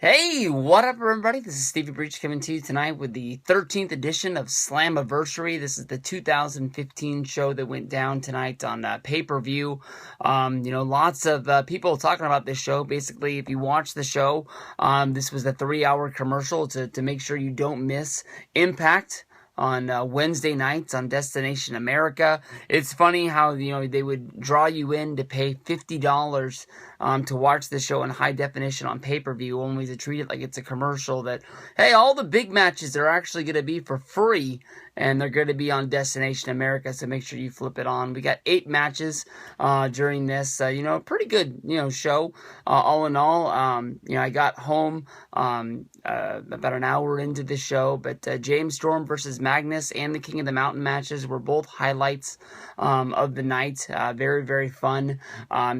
Hey, what up, everybody? This is Stevie Breach coming to you tonight with the 13th edition of Slammiversary. This is the 2015 show that went down tonight on pay-per-view. Lots of people talking about this show. Basically, if you watch the show, this was a 3-hour commercial to make sure you don't miss Impact on Wednesday nights on Destination America. It's funny how they would draw you in to pay $50 to watch the show in high definition on pay-per-view, only to treat it like it's a commercial that, hey, all the big matches are actually going to be for free, and they're going to be on Destination America, so make sure you flip it on. We got 8 matches during this, pretty good, show. All in all, I got home about an hour into the show, but James Storm versus Magnus and the King of the Mountain matches were both highlights of the night. Very, very fun.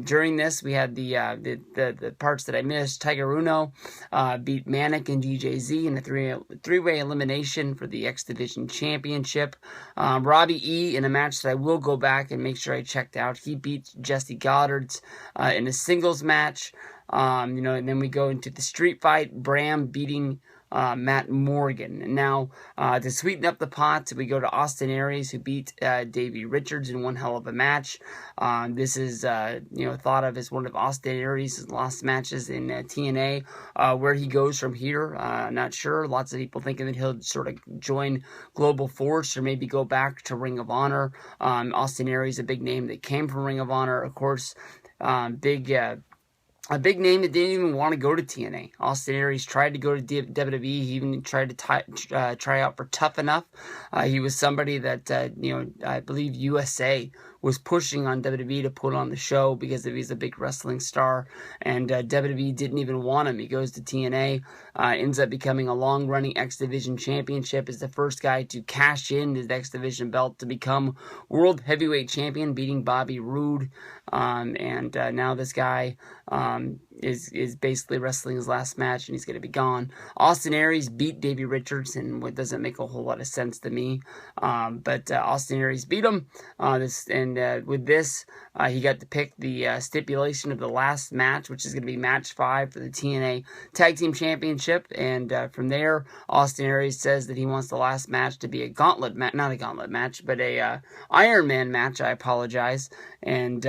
During this, we had the parts that I missed. Tiger Uno beat Manic and DJZ in a three-way elimination for the X Division Championship. Robbie E in a match that I will go back and make sure I checked out. He beat Jesse Goddard in a singles match. And then we go into the street fight. Bram beating Matt Morgan. And now, to sweeten up the pot, we go to Austin Aries, who beat Davy Richards in one hell of a match. This is, thought of as one of Austin Aries' last matches in TNA. Where he goes from here, not sure. Lots of people thinking that he'll sort of join Global Force or maybe go back to Ring of Honor. Austin Aries, a big name that came from Ring of Honor, of course. A big name that didn't even want to go to TNA. Austin Aries tried to go to WWE. He even tried to try out for Tough Enough. He was somebody that, I believe USA was pushing on WWE to put on the show because he's a big wrestling star. And WWE didn't even want him. He goes to TNA, ends up becoming a long-running X Division Championship, is the first guy to cash in his X Division belt to become World Heavyweight Champion, beating Bobby Roode. Now this guy is basically wrestling his last match, and he's going to be gone. Austin Aries beat Davy Richards, and what doesn't make a whole lot of sense to me. But Austin Aries beat him. With this, he got to pick the stipulation of the last match, which is going to be match 5 for the TNA Tag Team Championship. And from there, Austin Aries says that he wants the last match to be a gauntlet match, not a gauntlet match, but a Iron Man match. I apologize. And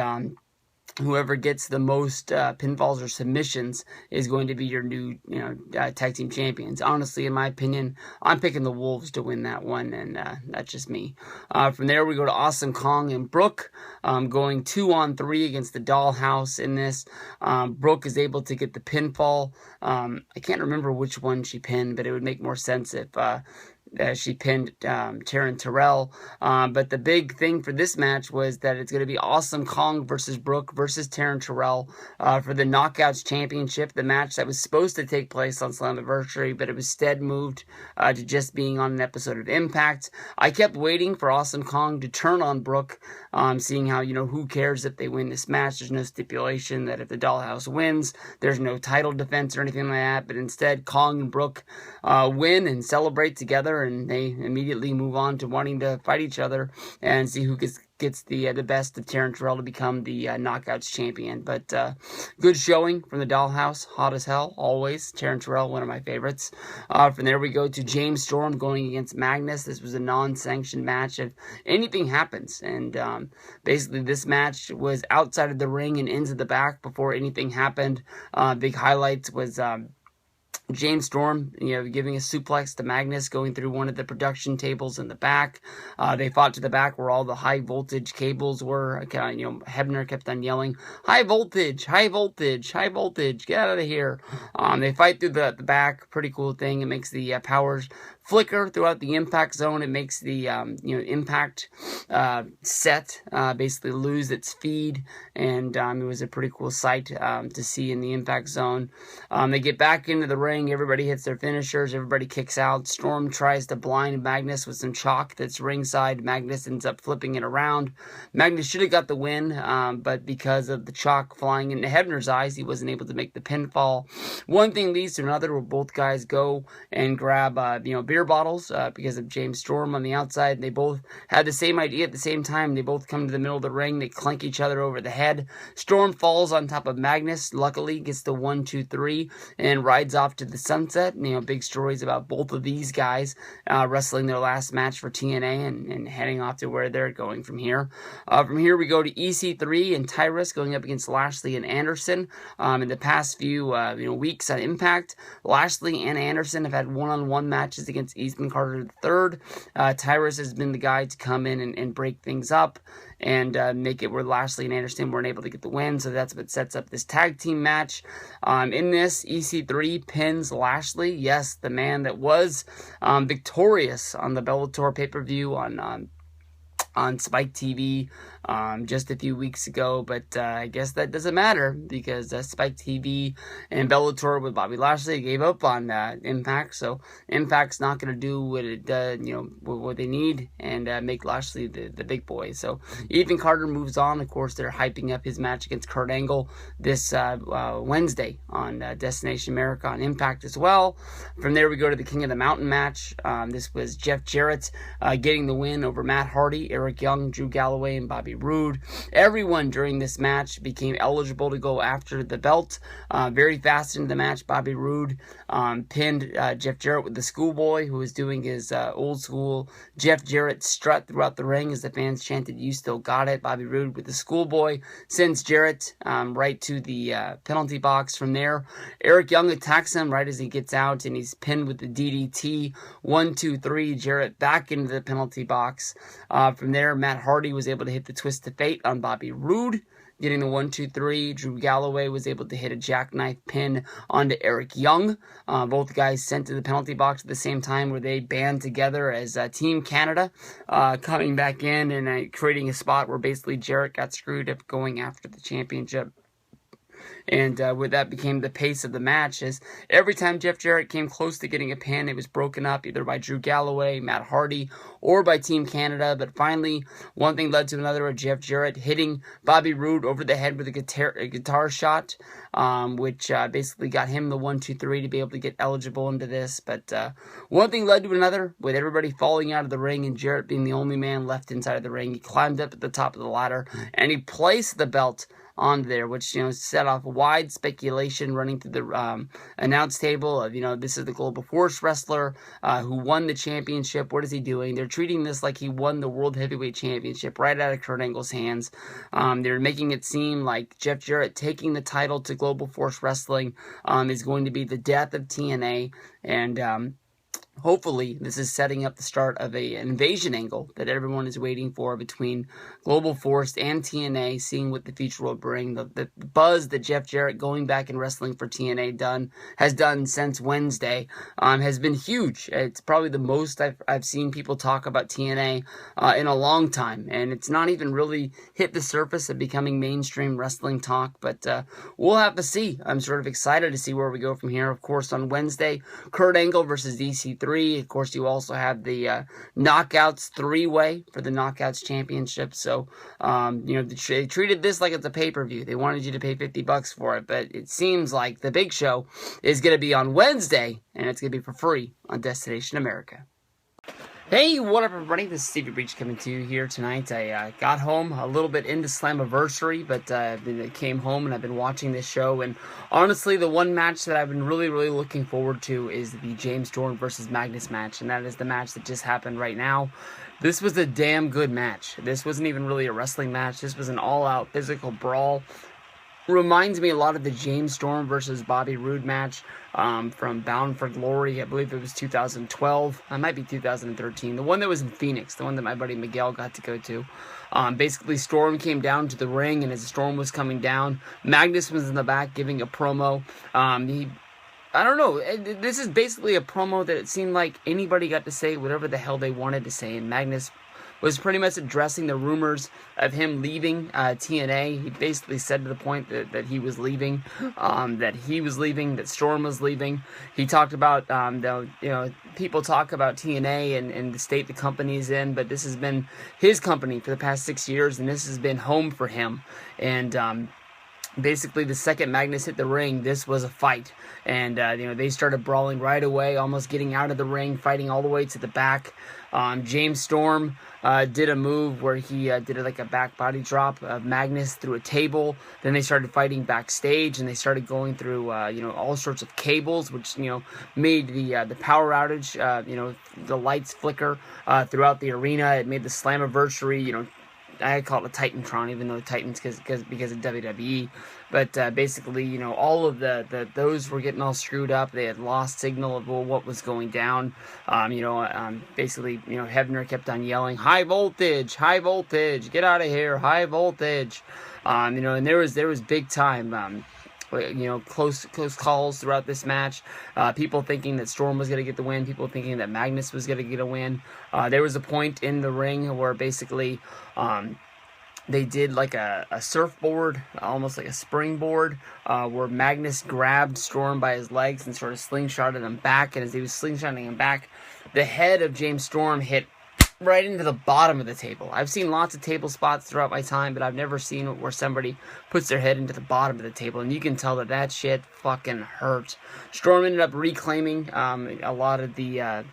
whoever gets the most pinfalls or submissions is going to be your new, tag team champions. Honestly, in my opinion, I'm picking the Wolves to win that one, and that's just me. From there, we go to Awesome Kong and Brooke, going 2-on-3 against the Dollhouse in this. Brooke is able to get the pinfall. I can't remember which one she pinned, but it would make more sense if she pinned Taryn Terrell. But the big thing for this match was that it's going to be Awesome Kong versus Brooke versus Taryn Terrell for the Knockouts Championship, the match that was supposed to take place on Slammiversary, but it was instead moved to just being on an episode of Impact. I kept waiting for Awesome Kong to turn on Brooke, seeing how, who cares if they win this match? There's no stipulation that if the Dollhouse wins, there's no title defense or anything like that, but instead Kong and Brooke win and celebrate together, and they immediately move on to wanting to fight each other and see who gets the best of Taryn Terrell to become the Knockouts champion. But good showing from the Dollhouse, hot as hell, always. Taryn Terrell, one of my favorites. From there we go to James Storm going against Magnus. This was a non-sanctioned match if anything happens. And basically this match was outside of the ring and into the back before anything happened. Big highlights was James Storm, giving a suplex to Magnus, going through one of the production tables in the back. They fought to the back where all the high voltage cables were. Hebner kept on yelling, "High voltage, high voltage, high voltage, get out of here." They fight through the back. Pretty cool thing. It makes the powers flicker throughout the impact zone. It makes the impact set basically lose its feed, and it was a pretty cool sight to see in the impact zone. They get back into the ring. ring. Everybody hits their finishers. Everybody kicks out. Storm tries to blind Magnus with some chalk that's ringside. Magnus ends up flipping it around. Magnus should have got the win, but because of the chalk flying into Hebner's eyes, he wasn't able to make the pinfall. One thing leads to another where both guys go and grab beer bottles because of James Storm on the outside. They both had the same idea at the same time. They both come to the middle of the ring. They clank each other over the head. Storm falls on top of Magnus. Luckily, gets the 1, 2, 3 and rides off to the sunset. Big stories about both of these guys wrestling their last match for TNA and heading off to where they're going from here. From here, we go to EC3 and Tyrus going up against Lashley and Anderson. In the past few weeks on Impact, Lashley and Anderson have had one-on-one matches against Ethan Carter III. Tyrus has been the guy to come in and break things up and make it where Lashley and Anderson weren't able to get the win. So that's what sets up this tag team match. In this, EC3 pins Lashley. Yes, the man that was victorious on the Bellator pay-per-view on Spike TV just a few weeks ago, but I guess that doesn't matter because Spike TV and Bellator with Bobby Lashley gave up on Impact, so Impact's not going to do what it what they need and make Lashley the big boy. So Ethan Carter moves on. Of course, they're hyping up his match against Kurt Angle this Wednesday on Destination America on Impact as well. From there, we go to the King of the Mountain match. This was Jeff Jarrett getting the win over Matt Hardy, Eric Young, Drew Galloway, and Bobby Roode. Everyone during this match became eligible to go after the belt. Very fast into the match, Bobby Roode pinned Jeff Jarrett with the schoolboy, who was doing his old school Jeff Jarrett strut throughout the ring as the fans chanted, "You still got it." Bobby Roode with the schoolboy sends Jarrett right to the penalty box. From there, Eric Young attacks him right as he gets out, and he's pinned with the DDT. 1, 2, 3, Jarrett back into the penalty box. From there, Matt Hardy was able to hit the Twist of Fate on Bobby Roode, getting the 1, 2, 3. Drew Galloway was able to hit a jackknife pin onto Eric Young. Both guys sent to the penalty box at the same time where they band together as Team Canada, coming back in and creating a spot where basically Jarrett got screwed up going after the championship. And with that became the pace of the match, as every time Jeff Jarrett came close to getting a pin, it was broken up either by Drew Galloway, Matt Hardy, or by Team Canada. But finally, one thing led to another, of Jeff Jarrett hitting Bobby Roode over the head with a guitar shot, which basically got him the 1, 2, 3 to be able to get eligible into this. But one thing led to another, with everybody falling out of the ring and Jarrett being the only man left inside of the ring. He climbed up at the top of the ladder and he placed the belt on there, which set off wide speculation running through the announce table of this is the Global Force wrestler who won the championship. What is he doing? They're treating this like he won the World Heavyweight Championship right out of Kurt Angle's hands. They're making it seem like Jeff Jarrett taking the title to Global Force Wrestling is going to be the death of TNA, and hopefully, this is setting up the start of an invasion angle that everyone is waiting for between Global Force and TNA, seeing what the future will bring. The buzz that Jeff Jarrett going back and wrestling for TNA has done since Wednesday has been huge. It's probably the most I've seen people talk about TNA in a long time, and it's not even really hit the surface of becoming mainstream wrestling talk, but we'll have to see. I'm sort of excited to see where we go from here. Of course, on Wednesday, Kurt Angle versus EC3. Of course, you also have the Knockouts 3-way for the Knockouts Championship. So, they treated this like it's a pay-per-view. They wanted you to pay $50 for it, but it seems like the big show is going to be on Wednesday, and it's going to be for free on Destination America. Hey, what up, everybody? This is Stevie Breach coming to you here tonight. I got home a little bit into Slammiversary, but I came home and I've been watching this show. And honestly, the one match that I've been really, really looking forward to is the James Storm versus Magnus match, and that is the match that just happened right now. This was a damn good match. This wasn't even really a wrestling match. This was an all-out physical brawl. Reminds me a lot of the James Storm versus Bobby Roode match from Bound for Glory. I believe it was 2012. It might be 2013. The one that was in Phoenix. The one that my buddy Miguel got to go to. Basically, Storm came down to the ring, and as Storm was coming down, Magnus was in the back giving a promo. I don't know. This is basically a promo that it seemed like anybody got to say whatever the hell they wanted to say, and Magnus was pretty much addressing the rumors of him leaving TNA. He basically said to the point that he was leaving, that Storm was leaving. He talked about, people talk about TNA and the state the company's in, but this has been his company for the past 6 years, and this has been home for him. And basically, the second Magnus hit the ring, this was a fight. And, they started brawling right away, almost getting out of the ring, fighting all the way to the back. James Storm did a move where he did like a back body drop of Magnus through a table. Then they started fighting backstage, and they started going through, all sorts of cables, which, made the power outage, the lights flicker throughout the arena. It made the Slammiversary, I call it a Titantron, even though Titans because of WWE. But basically, all of those were getting all screwed up. They had lost signal of what was going down. Basically, Hebner kept on yelling, high voltage, get out of here, high voltage. And there was big time. Close calls throughout this match. People thinking that Storm was going to get the win. People thinking that Magnus was going to get a win. There was a point in the ring where basically they did like a surfboard, almost like a springboard, where Magnus grabbed Storm by his legs and sort of slingshotted him back. And as he was slingshotting him back, the head of James Storm hit right into the bottom of the table. I've seen lots of table spots throughout my time, but I've never seen where somebody puts their head into the bottom of the table, and you can tell that shit fucking hurt. Storm ended up reclaiming a lot of the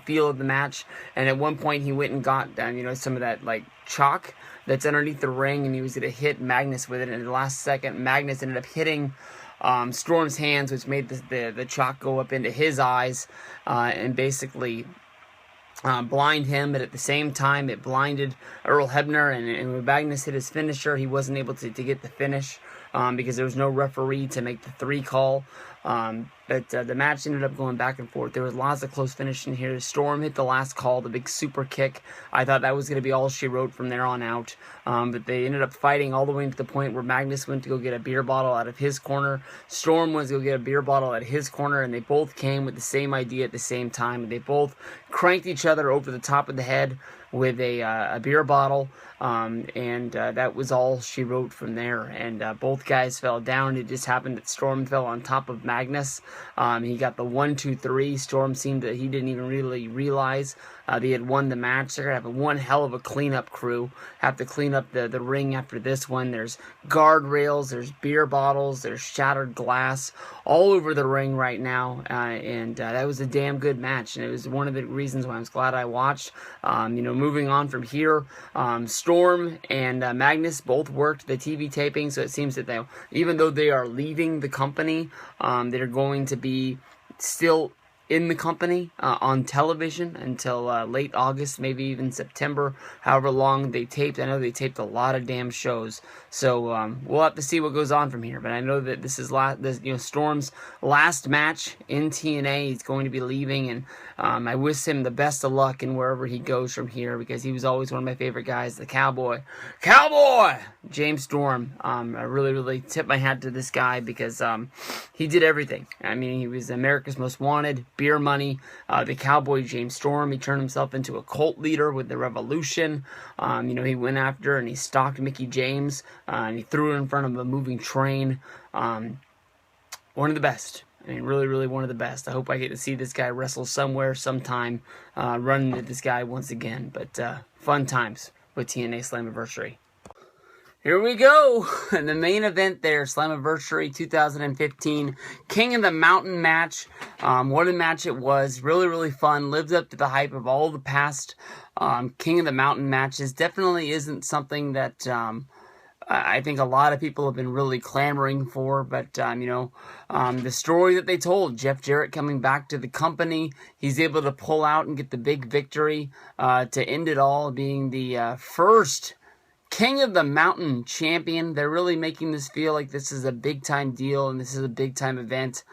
feel of the match, and at one point he went and got some of that like chalk that's underneath the ring, and he was going to hit Magnus with it, and in the last second Magnus ended up hitting Storm's hands, which made the chalk go up into his eyes, and basically blind him, but at the same time it blinded Earl Hebner, and when Magnus hit his finisher, he wasn't able to get the finish because there was no referee to make the 3 call. But the match ended up going back and forth. There was lots of close finishing here. Storm hit the last call, the big super kick. I thought that was going to be all she wrote from there on out. But they ended up fighting all the way to the point where Magnus went to go get a beer bottle out of his corner. Storm went to go get a beer bottle at his corner, and they both came with the same idea at the same time. They both cranked each other over the top of the head with a beer bottle, and that was all she wrote from there. And both guys fell down. It just happened that Storm fell on top of Magnus. He got the 1-2-3. Storm seemed that he didn't even really realize they had won the match. They're going to have one hell of a cleanup crew. Have to clean up the ring after this one. There's guardrails, there's beer bottles, there's shattered glass all over the ring right now. And that was a damn good match. And it was one of the reasons why I was glad I watched. Moving on from here, Storm and Magnus both worked the TV taping. So it seems that even though they are leaving the company, they're going to be still in the company on television until late August, maybe even September, however long they taped. I know they taped a lot of damn shows, so we'll have to see what goes on from here. But I know that this is Storm's last match in TNA. He's going to be leaving, and I wish him the best of luck in wherever he goes from here, because he was always one of my favorite guys, the Cowboy, James Storm. I really, really tip my hat to this guy because he did everything. I mean, he was America's Most Wanted, Beer Money, the Cowboy James Storm. He turned himself into a cult leader with the Revolution. He went after and he stalked Mickey James, and he threw her in front of a moving train. One of the best. I mean, really, really one of the best. I hope I get to see this guy wrestle somewhere, sometime, run into this guy once again. But fun times with TNA Slammiversary. Here we go, the main event there, Slammiversary 2015, King of the Mountain match. What a match it was, really, really fun, lived up to the hype of all the past King of the Mountain matches. Definitely isn't something that I think a lot of people have been really clamoring for, but, the story that they told, Jeff Jarrett coming back to the company, he's able to pull out and get the big victory to end it all, being the first King of the Mountain champion. They're really making this feel like this is a big-time deal, and this is a big-time event.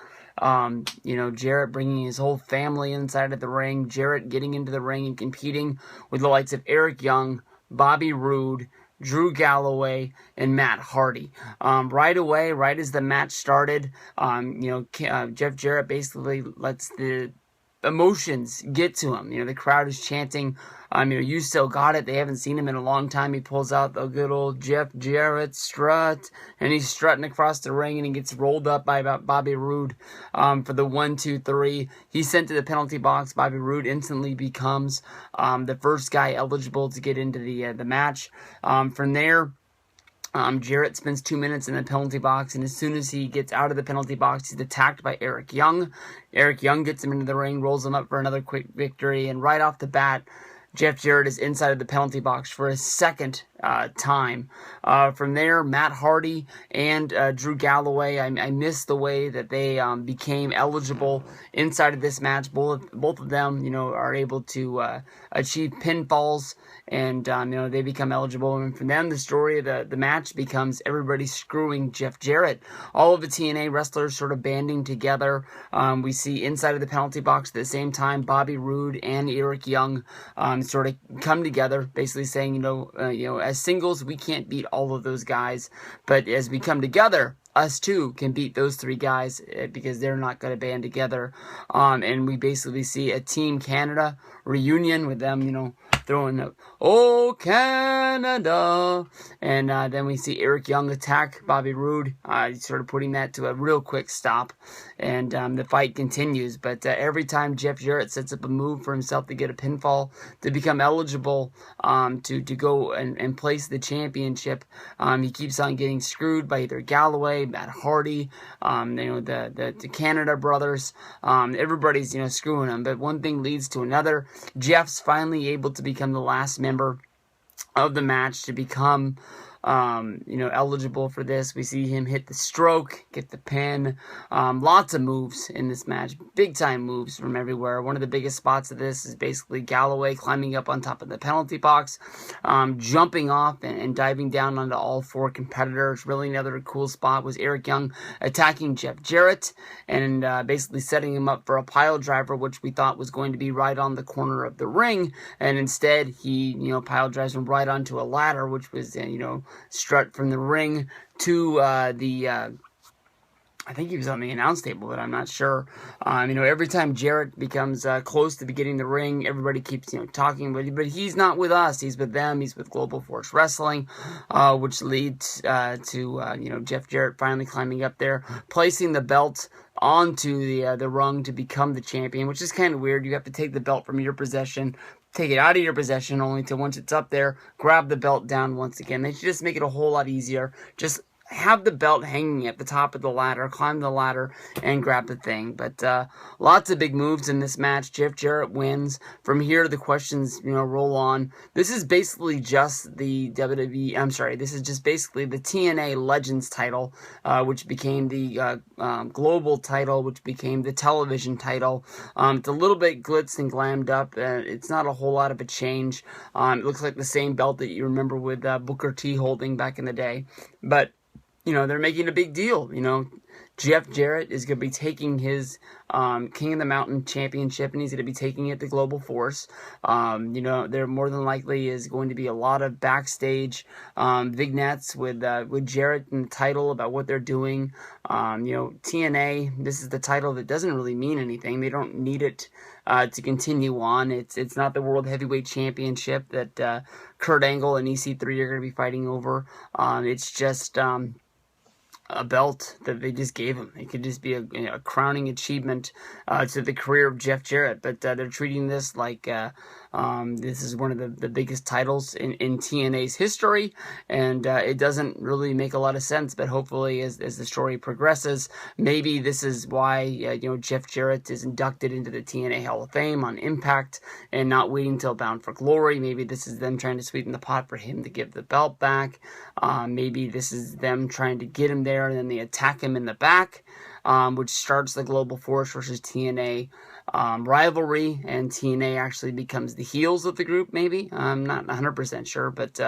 Jarrett bringing his whole family inside of the ring, Jarrett getting into the ring and competing with the likes of Eric Young, Bobby Roode, Drew Galloway, and Matt Hardy. Right away, right as the match started, Jeff Jarrett basically lets the emotions get to him. The crowd is chanting, you still got it. They haven't seen him in a long time. He pulls out the good old Jeff Jarrett strut, and he's strutting across the ring, and he gets rolled up by Bobby Roode for the 1, 2, 3. He's sent to the penalty box. Bobby Roode instantly becomes the first guy eligible to get into the match. From there, Jarrett spends 2 minutes in the penalty box, and as soon as he gets out of the penalty box, he's attacked by Eric Young. Eric Young gets him into the ring, rolls him up for another quick victory, and right off the bat, Jeff Jarrett is inside of the penalty box for a second time. From there, Matt Hardy and Drew Galloway, I missed the way that they became eligible inside of this match. Both of them, are able to achieve pinfalls, and they become eligible. And from them, the story of the match becomes everybody screwing Jeff Jarrett. All of the TNA wrestlers sort of banding together. We see inside of the penalty box at the same time, Bobby Roode and Eric Young sort of come together, basically saying, as singles, we can't beat all of those guys, but as we come together, us too can beat those 3 guys because they're not going to band together. And we basically see a Team Canada reunion with them, throwing the "Oh Canada," and then we see Eric Young attack Bobby Roode, sort of putting that to a real quick stop, and the fight continues. But every time Jeff Jarrett sets up a move for himself to get a pinfall to become eligible to go and place the championship, he keeps on getting screwed by either Galloway, Matt Hardy, the Canada brothers. Everybody's screwing him, but one thing leads to another. Jeff's finally able to become the last member of the match to become eligible for this. We see him hit the stroke, get the pin. Lots of moves in this match. Big time moves from everywhere. One of the biggest spots of this is basically Galloway climbing up on top of the penalty box, jumping off and diving down onto all 4 competitors. Really another cool spot was Eric Young attacking Jeff Jarrett and basically setting him up for a pile driver, which we thought was going to be right on the corner of the ring. And instead, he, pile drives him right onto a ladder, which was, strut from the ring to I think he was on the announce table, but I'm not sure. Every time Jarrett becomes close to getting the ring, everybody keeps talking, but he's not with us. He's with them. He's with Global Force Wrestling, which leads to Jeff Jarrett finally climbing up there, placing the belt onto the rung to become the champion, which is kind of weird. You have to take the belt from your possession, take it out of your possession, only to once it's up there, grab the belt down once again. They should just make it a whole lot easier. Just have the belt hanging at the top of the ladder, climb the ladder, and grab the thing. But lots of big moves in this match. Jeff Jarrett wins. From here, the questions, roll on. This is basically just the WWE, this is just basically the TNA Legends title, which became the global title, which became the television title. It's a little bit glitzed and glammed up. It's not a whole lot of a change. It looks like the same belt that you remember with Booker T holding back in the day. But they're making a big deal. Jeff Jarrett is going to be taking his King of the Mountain championship, and he's going to be taking it to Global Force. There more than likely is going to be a lot of backstage vignettes with Jarrett and the title about what they're doing. TNA, this is the title that doesn't really mean anything. They don't need it to continue on. It's not the World Heavyweight Championship that Kurt Angle and EC3 are going to be fighting over. It's just a belt that they just gave him. It could just be a crowning achievement to the career of Jeff Jarrett, but they're treating this like this is one of the biggest titles in TNA's history, and it doesn't really make a lot of sense, but hopefully as the story progresses, maybe this is why Jeff Jarrett is inducted into the TNA Hall of Fame on Impact and not waiting till Bound for Glory. Maybe this is them trying to sweeten the pot for him to give the belt back. Maybe this is them trying to get him there, and then they attack him in the back, which starts the Global Force versus TNA rivalry, and TNA actually becomes the heels of the group, maybe. I'm not 100% sure, but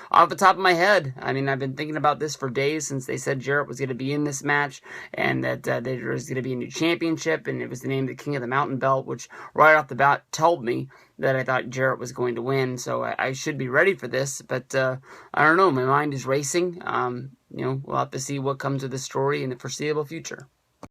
off the top of my head, I've been thinking about this for days since they said Jarrett was going to be in this match, and that there was going to be a new championship, and it was the name of the King of the Mountain belt, which right off the bat told me that I thought Jarrett was going to win, so I should be ready for this, but I don't know, my mind is racing. We'll have to see what comes of the story in the foreseeable future.